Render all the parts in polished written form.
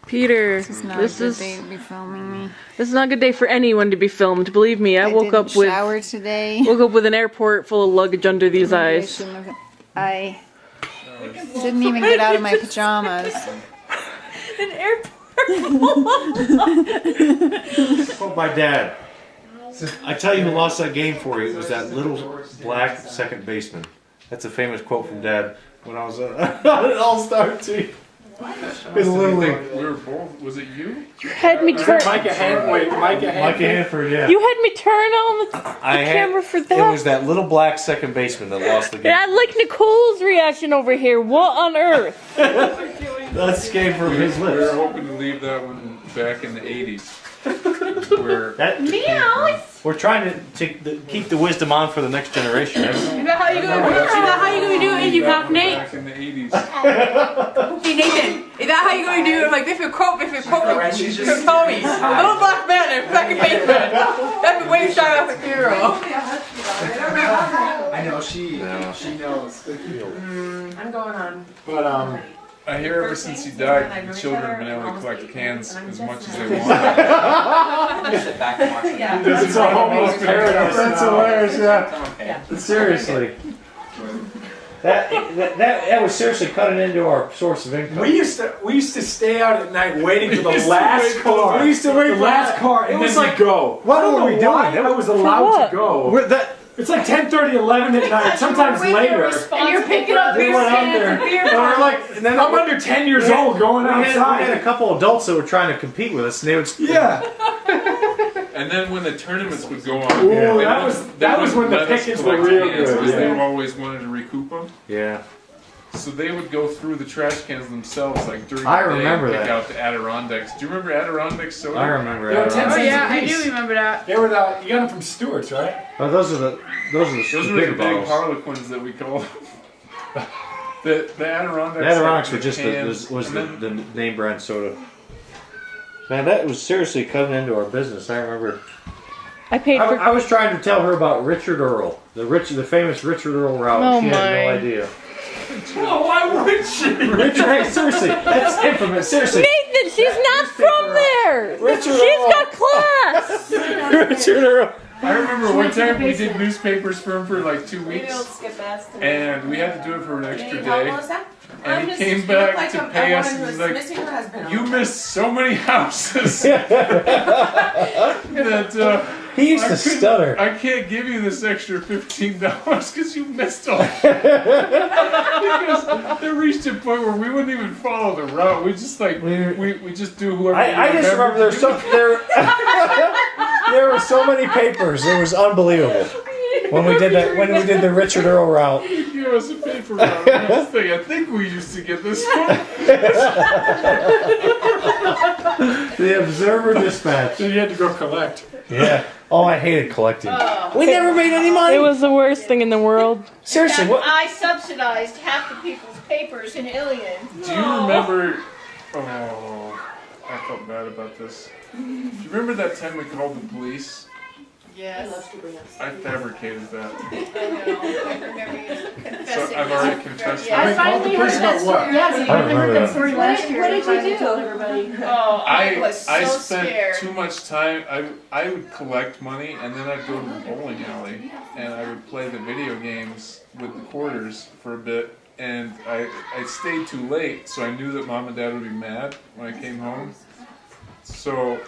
Peter, This is not a good day to be filming me. this is not a good day for anyone to be filmed. Believe me, I woke up with shower today. woke up with an airport full of luggage under these eyes. I didn't even get out of my pajamas. An airport. Oh, my dad. I tell you who lost that game for you. It was that little black second baseman. That's a famous quote from Dad when I was on an all-star team. It's literally. We were both. Was it you? You had me turn. Micah Hanford, yeah. You had me turn on the camera for that. It was that little black second baseman that lost the game. Yeah, I like Nicole's reaction over here. What on earth? That escaped from his We were lips. hoping to leave that one back in the 80s. Where We're trying to keep the wisdom on for the next generation. Is that how you gonna do it? You cockney? back in the 80s. Hey Nathan, is that how you gonna do it? Like this will quote from Tommy. Little black man and second baseman. That's the way you start off a hero. I know she knows. I'm going on. But I hear ever since he died, the children have been able to collect cans as much as they want. it's a homeless paradise. That's hilarious, yeah. Seriously. That was seriously cutting into our source of income. We used to stay out at night waiting for the last car. We used to wait the for last car. It And was then like, we go. what I don't were we know doing? why I was allowed to go. It's like 10:30, 11 at night. Sometimes later. And you're picking up We beer went out cans there. and beer And we're like, and then I'm under 10 years old going we outside. had a couple adults that were trying to compete with us, and they would. Yeah. And then when the tournaments would go on, Ooh, they that was when the let us pickings were collect real cans good. because they Yeah. always wanted to recoup them. Yeah. So they would go through the trash cans themselves, like during the I day, remember and pick that. out the Adirondacks. Do you remember Adirondack soda? I remember Yeah, that. 10 cents Yeah, I a piece. do remember that. They were you got them from Stewart's, right? Oh, those are the Those were the bigger big bottles. Harlequins that we call them. The Adirondacks. The Adirondacks were had just cans, was and then- the name brand soda. Man, that was seriously cutting into our business. I remember. I paid for. I was trying to tell her about Richard Earl, the famous Richard Earl route. Oh, She had no my. idea. Oh, why would she? Richard, hey, seriously, that's infamous. Seriously, Nathan, she's not from there. Richard She's Earl. got class. Richard Earl. I remember one time we did newspapers for him for like 2 Maybe I'll weeks, skip past it. and we had to do it for an extra Need help, day. Melissa? And I'm he just- came you back look like to a pay us, woman and he's who's like, missing her husband. "You missed so many houses that He used I to couldn't- stutter. I can't give you this extra $15 because you missed all." Because they reached a point where we wouldn't even follow the route. We just we just do whoever. I just remember there were so many papers. It was unbelievable when we did the Richard Earl route. Give us a paper route. This thing, I think we used to get this one. The Observer Dispatch. So you had to go collect. Yeah. Oh, I hated collecting. We never made any money. It was the worst thing in the world. Seriously, what? I subsidized half the people's papers in Ilion. Do you remember? Oh, I felt bad about this. Do you remember that time we called the police? Yes. I fabricated that. I know. I remember you confessing. So I've already confessed Yeah. I that. called the police about what? Yeah, I remember that. story last year. What did you do? Oh, I was so I spent scared. too much time. I would collect money and then I'd go to the bowling alley and I would play the video games with the quarters for a bit. And I stayed too late, so I knew that Mom and Dad would be mad when I came home. So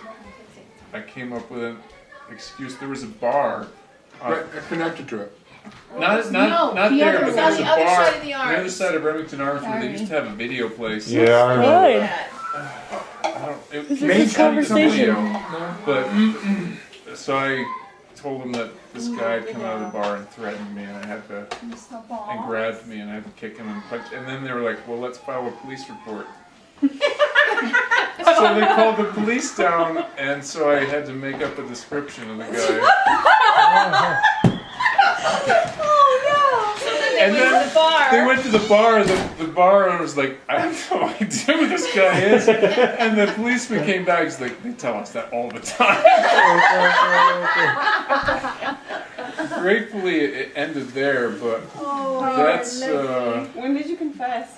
I came up with an excuse. There was a bar. Connected to it. Not the there, other- but there was it's on a the other bar side of the on the other Arms. side of Remington Arms where they used to have a video place. Yeah, I remember. Good. It This came is a conversation. but so I told him that this guy had come out of the bar and threatened me, and I had to, and grabbed me, and I had to kick him and punch. And then they were like, "Well, let's file a police report." So they called the police down, and so I had to make up a description of the guy. And then they went to the bar. The bar owner was like, "I have no idea who this guy is." And the policeman came back. He's like, "They tell us that all the time." Gratefully, it ended there, but that's When did you confess?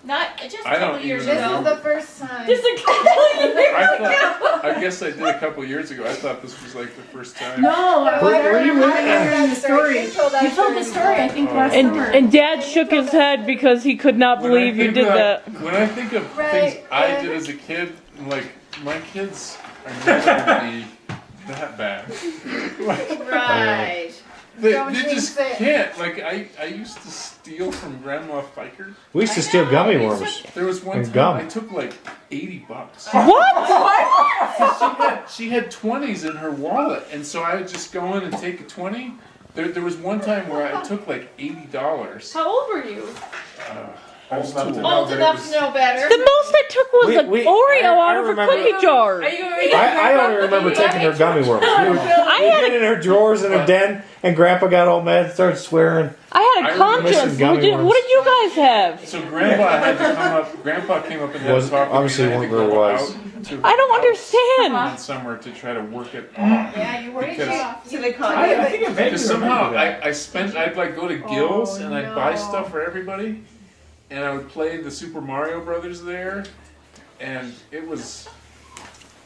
Not just I a couple don't years even This ago. is the first time. Just a couple years I guess I did a couple years ago. I thought this was like the first time. No, Where you the story? You told the story, I think, last And summer. and Dad shook his head because he could not believe you did that. When I think of Right, things I yeah. did as a kid, like my kids are never gonna be that bad. Right. They Don't just jinx it. can't. Like I used to steal from Grandma Fiker. We used to steal gummy worms. There was one And time gum. I took like $80. What? She had 20s in her wallet, and so I would just go in and take a 20. There was one time where I took like $80. How old were you? I was too old. Old enough to know better. The most I took was an Oreo I out of a remember- cookie jar. Are you gonna make I only remember taking her gummy worms. We would I we'd had get in her drawers in her den, and Grandpa got all mad and started swearing. I had a I remember conscience. missing gummy worms. What did you guys have? So Grandpa had to come up. Grandpa came up and had Was- to talk with obviously me. and I had to weren't very go wise. out to I don't her understand. house in summer to try to work it off. Yeah, you were Because- So they call I you. think I vaguely Because somehow remember that. I spent, I'd like go to Gills Oh, and I'd buy no. stuff for everybody, and I would play the Super Mario Brothers there, and it was,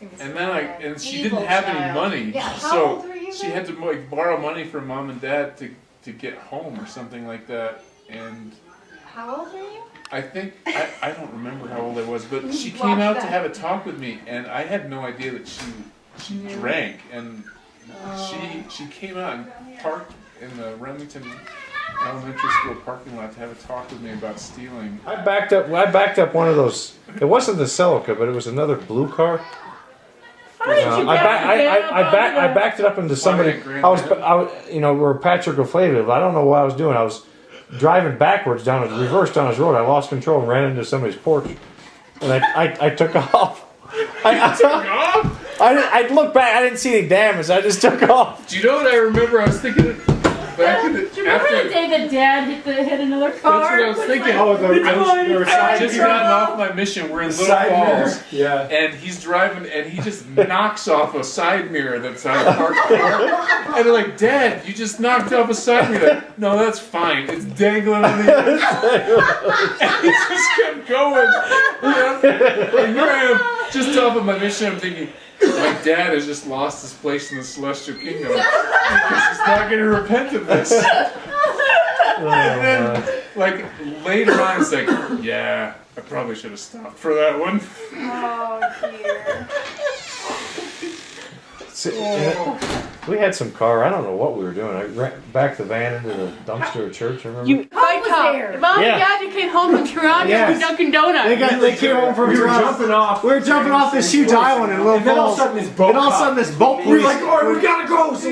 and then and she Evil didn't have any child. money, Yeah, how so old were you she then? had to like borrow money from Mom and Dad to get home or something like that, and How old were you? I think I don't remember how old I was, but she came out to have a talk with me, and I had no idea that she drank, and she came out and parked in the Remington Elementary School parking lot to have a talk with me about stealing. I backed up one of those. It wasn't the Celica, but it was another blue car. I backed it up into somebody. Where Patrick O'Flay lived. I don't know what I was doing. I was driving backwards reverse down his road. I lost control and ran into somebody's porch, and I took off. I looked back. I didn't see any damage. I just took off. Do you know what I remember? I was thinking back in the Do you remember the day that Dad hit another car? That's what I was thinking. Oh, there were I side just mirrors. gotten off my mission. We're in Little Side mirror. Falls. Yeah. And he's driving, and he just knocks off a side mirror that's on a parked car. And they're like, Dad, you just knocked off a side mirror. Like, no, that's fine. It's dangling on the other side. And he just kept going. And here I am, just off of my mission. I'm thinking, my dad has just lost his place in the Celestial Kingdom. Because he's not going to repent of this. And then, like, later on, it's like, yeah, I probably should have stopped for that one. Oh dear. We had some car. I don't know what we were doing. I backed the van into the dumpster at church. I remember. My car. Mom and Yeah. Dad came home from Toronto Yes. with Dunkin' Donuts. They came home from jumping off. We were jumping off this huge island in Little And then all of Falls. a sudden this boat And all of a popped. sudden this boat We were police. like, all right, we gotta go. So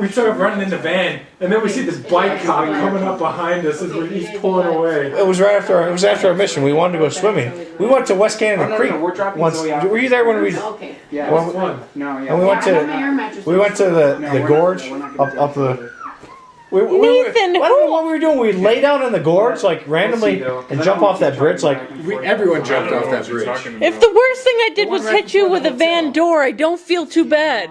we took running in the van, and then we see this bike cop coming up behind us as he's pulling away. It was after our mission. We wanted to go swimming. We went to West Canada Creek we're dropping once. Zoe off. Were you there when we? Okay. Yeah, Well, it's fun. No, yeah. And we went to the gorge we're not gonna up do that. the. Nathan, I don't know what we were doing. We lay down in the gorge like randomly and jump off that bridge like. Everyone jumped off that bridge. if the worst thing I did was hit you with a van door, I don't feel too bad.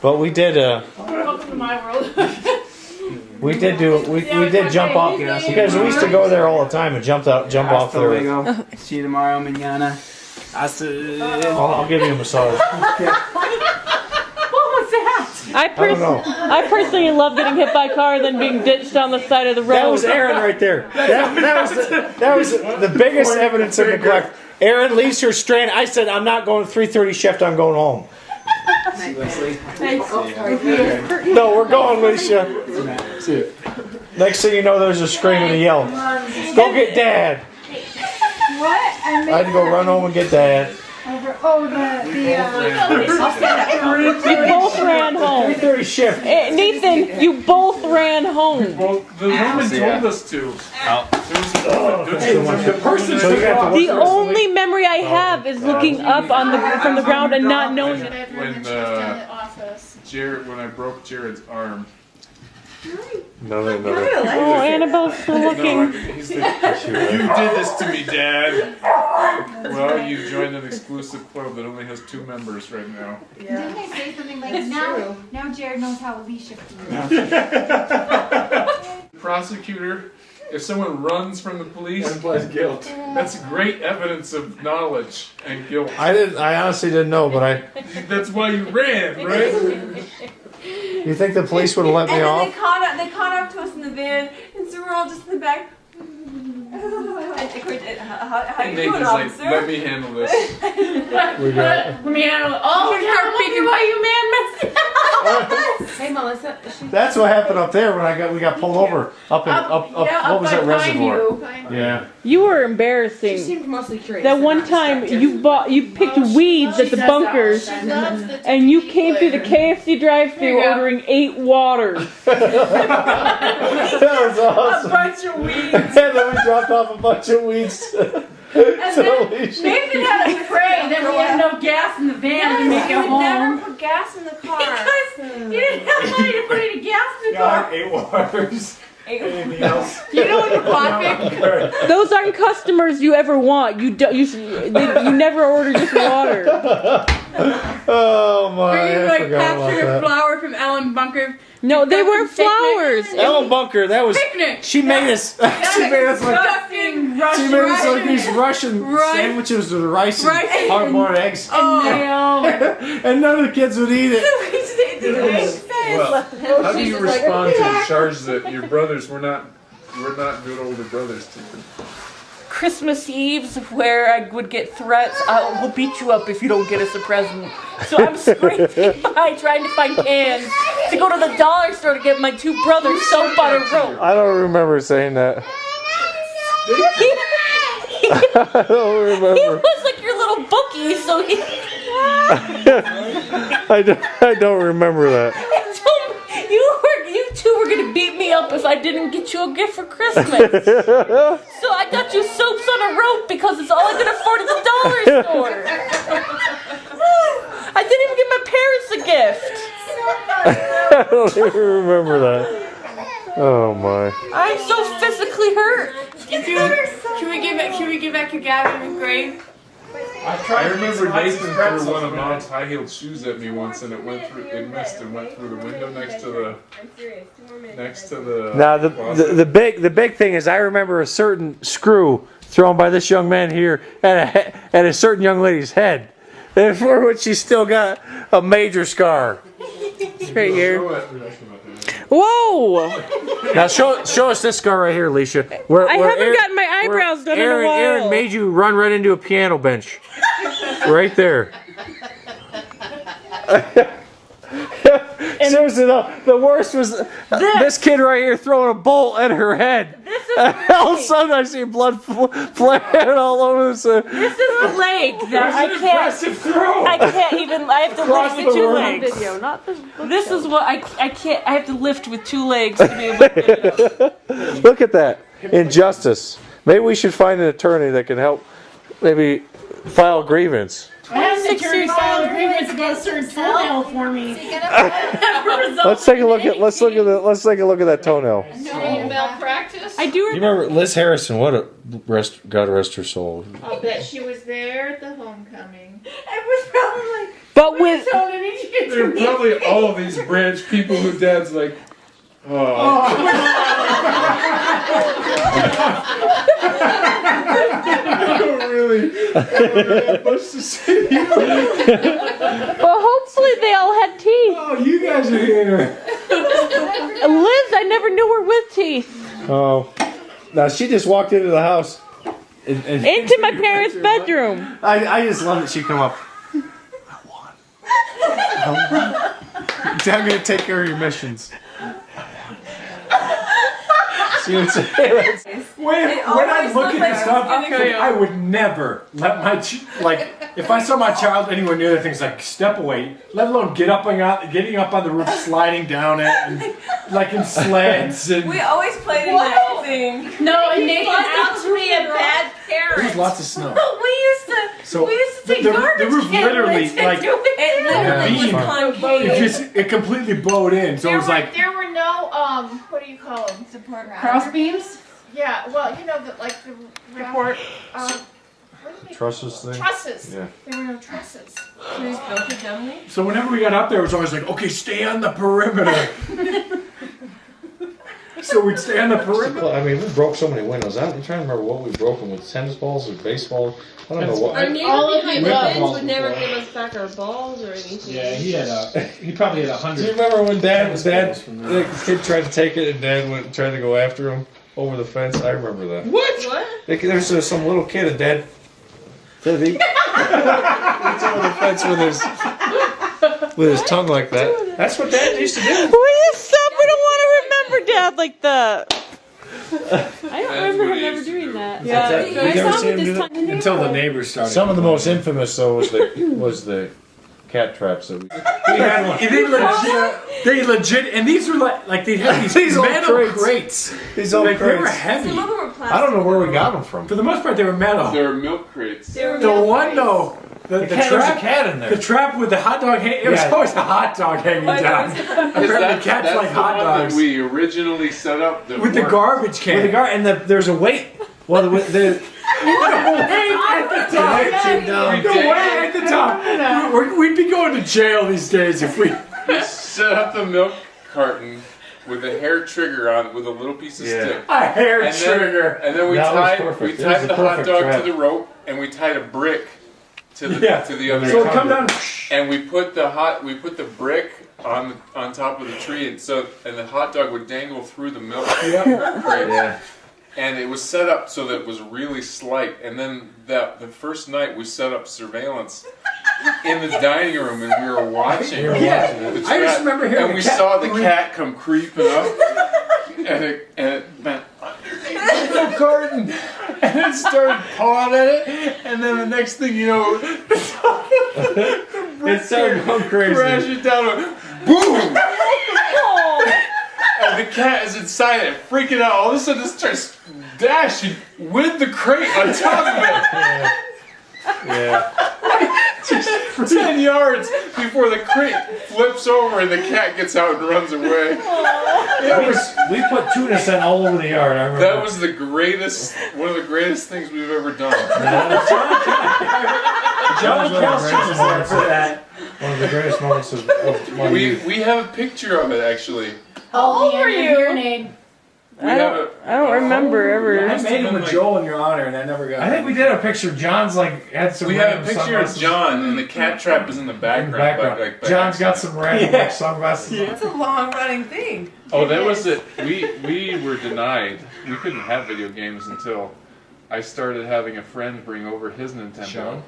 But we did. Welcome to my world. We did jump off because we used to go there all the time and jump off there. Luego. See you tomorrow, manana. I'll give you a massage. What was that? I don't know. personally love getting hit by a car than being ditched on the side of the road. That was Aaron right there. That was the biggest evidence of neglect. Aaron leaves her strand. I said, I'm not going 3:30 shift. I'm going home. See Leslie. No, we're going, Alicia. See you. Next thing you know, there's a scream and a yell. Go get Dad. What? I I had to go run home and get Dad. You both ran home. 3:30 shift. Nathan, you both ran home. Well, the woman told us to. The person So you got The only memory I have is looking up from the ground and not knowing it. When Jared, when I broke Jared's arm. No. Oh, Annabelle's still No, looking. he's the, you did this to me, Dad. Well, you joined an exclusive club that only has 2 members right now. Didn't they say something like now Jared knows how Alicia feels? Prosecutor If someone runs from the police, Implies guilt. that's great evidence of knowledge and guilt. I honestly didn't know, but That's why you ran, right? you think the police would have let me And then off? they caught up to us in the van, and so we're all just in the back. And of course, how you And doing, Nathan's like, officer? let me handle this. We got. Let me handle it. Oh, You're yeah, speaking why you man messing up? Hey, Melissa. That's what happened up there when we got pulled over up Yeah, what was that reservoir? Yeah. You were She embarrassing. seemed mostly curious. That one time you picked weeds at the bunkers, and you came through the KFC drive-thru ordering 8 waters. That was awesome. bunch of weeds. And then we dropped off a bunch of weeds. Nathan had us pray that we had no gas in the van to make it You would never home. put gas in the car. You didn't have money to put any gas in the car. 8 waters. Anything else? You know what the classic? Those aren't customers you ever want. You never order just water. Oh my! Bringing I like forgot about captured that. flower from Ellen Bunker. No, they weren't flowers. Ellen Bunker, that was. Picnic. She made us. She made us like. Fucking She made us like these Russian Right. sandwiches with rice and Right. hard-boiled eggs, Oh, and none of the kids would eat it. Well, how do you respond to the charge that your brothers were not good older brothers to you? Christmas Eves where I would get threats. We'll beat you up if you don't get us a present. So I'm scraping by trying to find cans to go to the dollar store to get my 2 brothers soap on a rope. I don't remember saying that. I don't He remember. was like your little bookie, so he I don't remember that. told me you 2 were gonna beat me up if I didn't get you a gift for Christmas. So I got you soaps on a rope because it's all I could afford at the dollar store. I didn't even give my parents a gift. I don't even remember that. Oh my. I'm so physically hurt. Should we give back your Gavin and Grave? I remember Nathan threw one of Mom's high-heeled shoes at me once, and it missed and went through the window next to the. Now the big thing is I remember a certain screw thrown by this young man here at a certain young lady's head, and for which she still got a major scar. It's right here. Whoa! Now show us this scar right here, Alicia. I haven't gotten my eyebrows done in a while. Aaron made you run right into a piano bench. Right there. Seriously though, the worst was this kid right here throwing a bolt at her head. This is All of a sudden I see blood flying all over the This is a leg that I can't. Throw. I can't even. I have to Across lift with the 2 room. legs. Video, not this. This is what I can't. I have to lift with 2 legs to be able to get it up. Look at that. Injustice. Maybe we should find an attorney that can help maybe file a grievance. I have 6 years file agreements about a certain toenail for me. Let's take a look at that toenail. No malpractice. I do. You remember Liz Harrison? What a God rest her soul. I'll bet she was there at the homecoming. It was probably. But with There are probably all of these branch people who Dad's like, much to say. Well, hopefully they all had teeth. Oh, you guys are here. Liz, I never knew her with teeth. Oh, now she just walked into the house. Into my parents' bedroom. I just love that she come up. I'm gonna take care of your missions. See what I'm saying? When I look at this stuff, I would never let my if I saw my child anywhere near the things like step away, let alone getting up on the roof, sliding down it, and like in sleds and. We always played in that thing. No, and Nathan out to be a bad There's parent. lots of snow. We used to take the roof literally like It literally was concave. it completely bowed in, so it was like There were no what do you call them? Support cross beams. Yeah, well, you know the Report. what do they Trusses thing? trusses. Yeah. There were no trusses. so whenever we got up there, it was always like, okay, stay on the perimeter. so we'd stay on the perimeter. Well, I mean, we broke so many windows. I'm trying to remember what we broke them with. Tennis balls or baseball. I don't know what. Our neighbor All of behind the the above. fence would never give us back our balls or anything. Yeah, he probably had 100. Do you remember when Dad, from the kid tried to take it and Dad went and tried to go after him over the fence? I remember that. What? There's some little kid and Dad. He went over the fence with his tongue like that. That's what Dad used to do. Stop! We don't want to remember Dad like that. I don't remember him ever doing that. Yeah, you never seen him do that? Until the neighbors started. Some of the most infamous though was the cat traps that we had one. They legit, and these were like they had these old metal crates. These old Like, they were crates. heavy. Some of them were plastic. I don't know where we got them from. For the most part, they were metal. There are milk crates. The one though, the There's a trap, cat in the there. trap with the hot dog hanging. It was Yeah. always a hot dog hanging down. Apparently, cats That's like the hot one dogs that we originally set up that with the worked. garbage can. With the guard and there's a weight. Well, the Way at the top. We No did. way at the top. We'd be going to jail these days if we. We set up the milk carton with a hair trigger on it with a little piece of Yeah. stick. A hair And trigger. then we That was tied perfect. That was the the hot perfect dog trap. to the rope and we tied a brick to the other So end. it come down. And we put the brick on top of the tree and the hot dog would dangle through the milk crate. Yeah. And it was set up so that it was really slight. And then the first night we set up surveillance in the dining room and we were watching. Yeah, the I just trap. remember hearing And a we cat saw the cat come creeping up, and it went underneath the carton, and it started pawing at it. And then the next thing you know, It started going crazy. crashing down, boom! And the cat is inside it, freaking out. All of a sudden, it starts dashing with the crate on top of it. Yeah. 10 yards before the crate flips over and the cat gets out and runs away. We put tuna scent all over the yard. I remember. That was one of the greatest things we've ever done. John Kelsey's there for that. One of the greatest moments of my youth. We have a picture of it actually. How old were you? We have a, I don't remember ever. I made him with Joel in your honor, and I never got. I think we did a picture. John's had some. we have a random picture of sunglasses John and the cat trap is in the in background. the background. by John's got accident. some random sunglasses. It's a long running thing. Oh, that was it. We were denied. We couldn't have video games until I started having a friend bring over his Nintendo. Sean?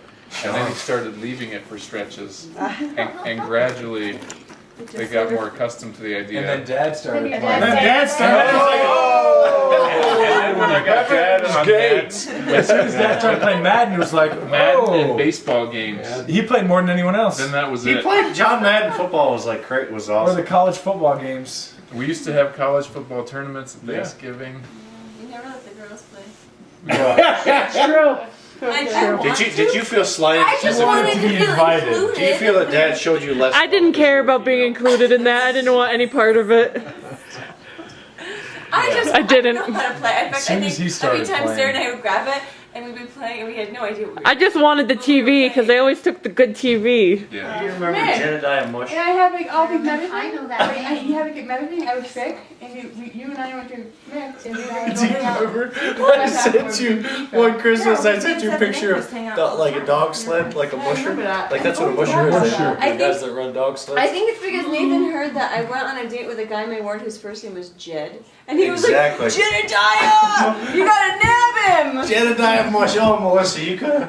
And then he started leaving it for stretches. And gradually they got more accustomed to the idea. And then Dad started. And playing. then Dad started. And then when I got Dad on Gates. As soon as Dad started playing Madden, it was like, Madden and oh. baseball games, He played more than anyone else. then that was He it. played John Madden football. Was was Or awesome. the college football games. We used to have college football tournaments at Thanksgiving. You never let the girls play. True. Did you feel slighted? I just wanted wanted to to be feel invited. included. Do you feel that Dad showed you less? I didn't care about being included in that. I didn't want any part of it. I didn't. know how to play. In fact, soon I as he think started every time playing. Sarah and I would grab it and we'd be playing and we had no idea what we were I just wanted the TV because they always took the good TV. Yeah. Do you remember Jedediah Mush? And I had like all these medicine. I know that. You had like medicine. I was sick, and you and I went to mix. And we were Do you remember? I sent you one Christmas. I sent you a picture of like a dog sled, like a musher. Like that's what a musher is. I The guys think- that run dog sleds. I think it's because Nathan heard that I went on a date with a guy in my ward whose first name was Jed. And he Exactly. was like, Jedediah! You gotta nab him! Jedediah Mush. Oh, Melissa, you could have.